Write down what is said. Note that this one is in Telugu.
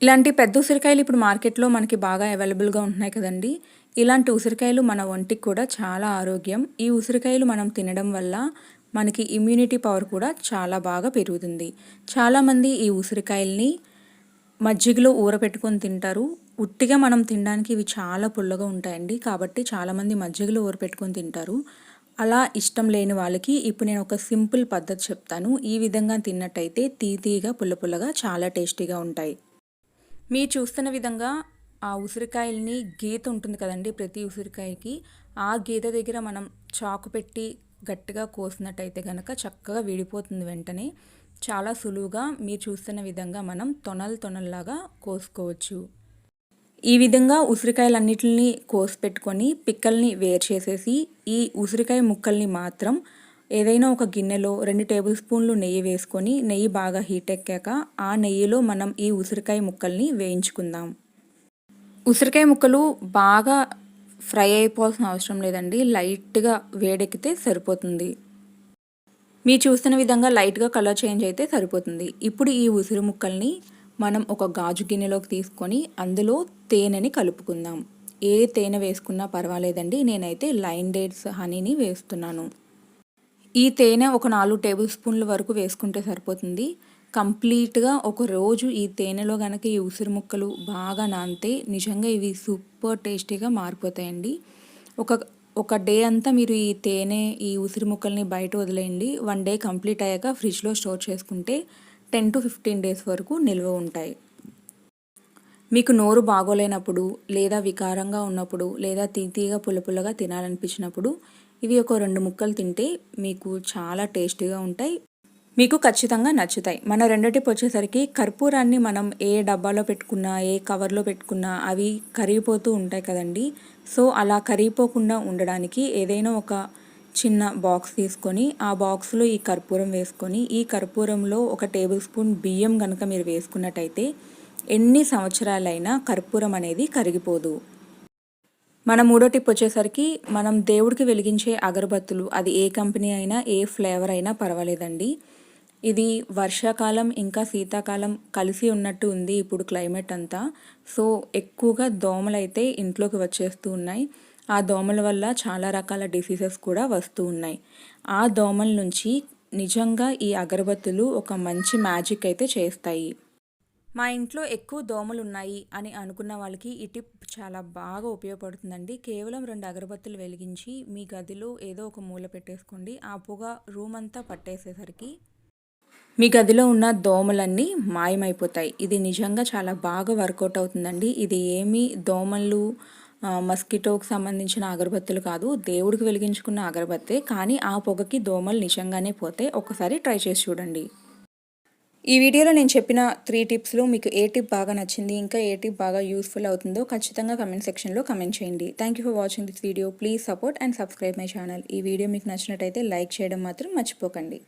ఇలాంటి పెద్ద ఉసిరికాయలు ఇప్పుడు మార్కెట్‌లో మనకి బాగా అవైలబుల్‌గా ఉంటున్నాయి కదండీ! ఇలాంటి ఉసిరికాయలు మన ఒంటికి కూడా చాలా ఆరోగ్యం. ఈ ఉసిరికాయలు మనం తినడం వల్ల మనకి ఇమ్యూనిటీ పవర్ కూడా చాలా బాగా పెరుగుతుంది. చాలామంది ఈ ఉసిరికాయల్ని మజ్జిగలో ఊరపెట్టుకొని తింటారు. ఉట్టిగా మనం తినడానికి ఇవి చాలా పుల్లగా ఉంటాయండి. కాబట్టి చాలామంది మజ్జిగలో ఊరపెట్టుకొని తింటారు. అలా ఇష్టం లేని వాళ్ళకి ఇప్పుడు నేను ఒక సింపుల్ పద్ధతి చెప్తాను. ఈ విధంగా తిన్నట్టయితే తీయగా, పుల్ల పుల్లగా చాలా టేస్టీగా ఉంటాయి. మీరు చూస్తున్న విధంగా ఆ ఉసిరికాయల్ని గీత ఉంటుంది కదండి ప్రతి ఉసిరికాయకి. ఆ గీత దగ్గర మనం చాకు పెట్టి గట్టిగా కోసినట్టయితే గనక చక్కగా విడిపోతుంది వెంటనే. చాలా సులువుగా మీరు చూస్తున్న విధంగా మనం తొనల్లాగా కోసుకోవచ్చు. ఈ విధంగా ఉసిరికాయలన్నిటిని కోసి పెట్టుకొని పిక్కల్ని వేరు చేసేసి ఈ ఉసిరికాయ ముక్కల్ని మాత్రం ఏదైనా ఒక గిన్నెలో 2 టేబుల్ స్పూన్లు నెయ్యి వేసుకొని నెయ్యి బాగా హీట్ ఎక్కాక ఆ నెయ్యిలో మనం ఈ ఉసిరికాయ ముక్కల్ని వేయించుకుందాం. ఉసిరికాయ ముక్కలు బాగా ఫ్రై అయిపోవాల్సిన అవసరం లేదండి. లైట్‌గా వేడెక్కితే సరిపోతుంది. మీరు చూస్తున్న విధంగా లైట్‌గా కలర్ చేంజ్ అయితే సరిపోతుంది. ఇప్పుడు ఈ ఉసిరి ముక్కల్ని మనం ఒక గాజు గిన్నెలోకి తీసుకొని అందులో తేనెని కలుపుకుందాం. ఏ తేనె వేసుకున్నా పర్వాలేదండి. నేనైతే లైన్ డేట్స్ హనీని వేస్తున్నాను. ఈ తేనె ఒక 4 టేబుల్ స్పూన్ల వరకు వేసుకుంటే సరిపోతుంది. కంప్లీట్‌గా ఒక రోజు ఈ తేనెలో గనక ఈ ఉసిరి ముక్కలు బాగా నానితే నిజంగా ఇవి సూపర్ టేస్టీగా మారిపోతాయండి. ఒక ఒక డే అంతా మీరు ఈ తేనె, ఈ ఉసిరి ముక్కల్ని బయట వదిలేయండి. 1 డే కంప్లీట్ అయ్యాక ఫ్రిడ్జ్‌లో స్టోర్ చేసుకుంటే 10-15 డేస్ వరకు నిల్వ ఉంటాయి. మీకు నోరు బాగోలేనప్పుడు, లేదా వికారంగా ఉన్నప్పుడు, లేదా తీయగా పుల్లగా తినాలనిపించినప్పుడు ఇవి ఒక 2 ముక్కలు తింటే మీకు చాలా టేస్టీగా ఉంటాయి. మీకు ఖచ్చితంగా నచ్చుతాయి. మన రెండో టిప్ వచ్చేసరికి కర్పూరాన్ని మనం ఏ డబ్బాలో పెట్టుకున్నా, ఏ కవర్లో పెట్టుకున్నా అవి కరిగిపోతూ ఉంటాయి కదండీ! సో, అలా కరిగిపోకుండా ఉండడానికి ఏదైనా ఒక చిన్న బాక్స్ తీసుకొని ఆ బాక్స్‌లో ఈ కర్పూరం వేసుకొని ఈ కర్పూరంలో ఒక టేబుల్ స్పూన్ బియ్యం గనక మీరు వేసుకున్నట్టయితే ఎన్ని సంవత్సరాలైనా కర్పూరం అనేది కరిగిపోదు. మన మూడో టిప్ వచ్చేసరికి మనం దేవుడికి వెలిగించే అగరబత్తులు అది ఏ కంపెనీ అయినా, ఏ ఫ్లేవర్ అయినా పర్వాలేదండి. ఇది వర్షాకాలం ఇంకా శీతాకాలం కలిసి ఉన్నట్టు ఉంది ఇప్పుడు క్లైమేట్ అంతా. సో, ఎక్కువగా దోమలైతే ఇంట్లోకి వచ్చేస్తూ ఉన్నాయి. ఆ దోమల వల్ల చాలా రకాల డిసీజెస్ కూడా వస్తూ ఉన్నాయి. ఆ దోమల నుంచి నిజంగా ఈ అగరబత్తులు ఒక మంచి మ్యాజిక్ అయితే చేస్తాయి. మా ఇంట్లో ఎక్కువ దోమలున్నాయి అని అనుకున్న వాళ్ళకి ఈ టిప్ చాలా బాగా ఉపయోగపడుతుందండి. కేవలం 2 అగరబత్తులు వెలిగించి మీ గదిలో ఏదో ఒక మూల పెట్టేసుకోండి. ఆ పొగ రూమ్ అంతా పట్టేసేసరికి మీ గదిలో ఉన్న దోమలన్నీ మాయమైపోతాయి. ఇది నిజంగా చాలా బాగా వర్కౌట్ అవుతుందండి. ఇది ఏమీ దోమలు మస్కిటోకి సంబంధించిన అగరబత్తులు కాదు. దేవుడికి వెలిగించుకున్న అగరబత్తే. కానీ ఆ పొగకి దోమలు నిజంగానే పోతాయి. ఒక్కసారి ట్రై చేసి చూడండి. ఈ వీడియోలో నేను చెప్పిన 3 టిప్స్‌లో మీకు ఏ టిప్ బాగా నచ్చింది, ఇంకా ఏ టిప్ బాగా యూస్‌ఫుల్ అవుతుందో ఖచ్చితంగా కమెంట్ సెక్షన్‌లో కమెంట్ చేయండి. Thank you for watching this video. Please support and subscribe my channel. ఈ వీడియో మీకు నచ్చినట్టయితే లైక్ చేయడం మాత్రం మర్చిపోకండి.